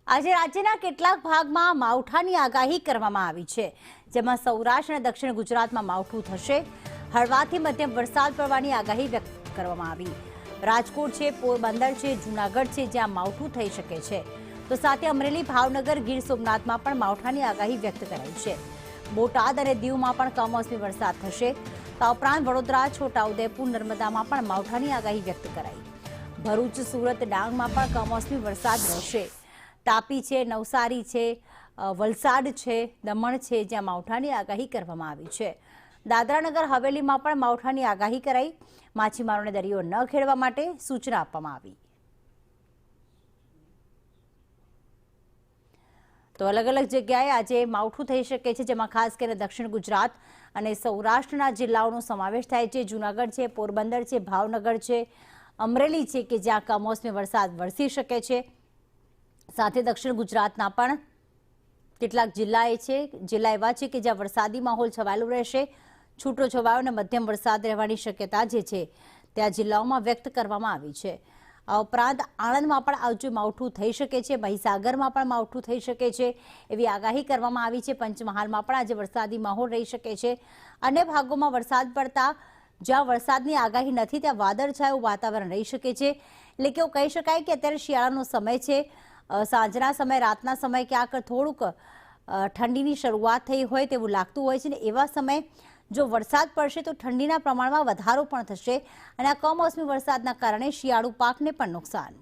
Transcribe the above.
આજે રાજ્યના કેટલાક ભાગમાં માવઠાની આગાહી કરવામાં આવી છે, જેમાં સૌરાષ્ટ્ર અને દક્ષિણ ગુજરાતમાં માવઠું થશે. હળવાથી મધ્યમ વરસાદ પડવાની આગાહી વ્યક્ત કરવામાં આવી. રાજકોટ છે, પોરબંદર છે, જૂનાગઢ છે, જ્યાં માવઠું થઈ શકે છે. તો સાથે અમરેલી, ભાવનગર, ગીર સોમનાથમાં પણ માવઠાની આગાહી વ્યક્ત કરાઈ છે. બોટાદ અને દીવમાં પણ કમોસમી વરસાદ થશે. આ ઉપરાંત વડોદરા, છોટાઉદેપુર, નર્મદામાં પણ માવઠાની આગાહી વ્યક્ત કરાઈ. ભરૂચ, સુરત, ડાંગમાં પણ કમોસમી વરસાદ રહેશે. તાપી છે, નવસારી છે, વલસાડ છે, દમણ છે, જ્યાં માવઠાની આગાહી કરવામાં આવી છે. દાદરાનગર હવેલીમાં પણ માવઠાની આગાહી કરાઈ. માછીમારોને દરિયો ન ખેડવા માટે સૂચના આપવામાં આવી. તો અલગ અલગ જગ્યાએ આજે માવઠું થઈ શકે છે, જેમાં ખાસ કરીને દક્ષિણ ગુજરાત અને સૌરાષ્ટ્રના જિલ્લાઓનો સમાવેશ થાય છે. જૂનાગઢ છે, પોરબંદર છે, ભાવનગર છે, અમરેલી છે કે જ્યાં કમોસમી વરસાદ વરસી શકે છે. સાથે દક્ષિણ ગુજરાતના પણ કેટલાક જિલ્લા એવા છે કે જ્યાં વરસાદી માહોલ છવાયેલો રહેશે. છૂટો છવાયો અને મધ્યમ વરસાદ રહેવાની શક્યતા જે છે ત્યાં જિલ્લાઓમાં વ્યક્ત કરવામાં આવી છે. આ ઉપરાંત આણંદમાં પણ આજે માવઠું થઈ શકે છે, મહીસાગરમાં પણ માવઠું થઈ શકે છે એવી આગાહી કરવામાં આવી છે. પંચમહાલમાં પણ આજે વરસાદી માહોલ રહી શકે છે. અન્ય ભાગોમાં વરસાદ પડતા જ્યાં વરસાદની આગાહી નથી ત્યાં વાદળછાયું વાતાવરણ રહી શકે છે. એટલે કે એવું કહી શકાય કે અત્યારે શિયાળાનો સમય છે. સાંજના સમય, રાતના સમય ક્યાંક થોડુંક ઠંડીની શરૂઆત થઈ હોય તેવું લાગતું હોય છે ને એવા સમયે જો વરસાદ પડશે તો ઠંડીના પ્રમાણમાં વધારો પણ થશે અને આ કમોસમી વરસાદના કારણે શિયાળુ પાકને પણ નુકસાન.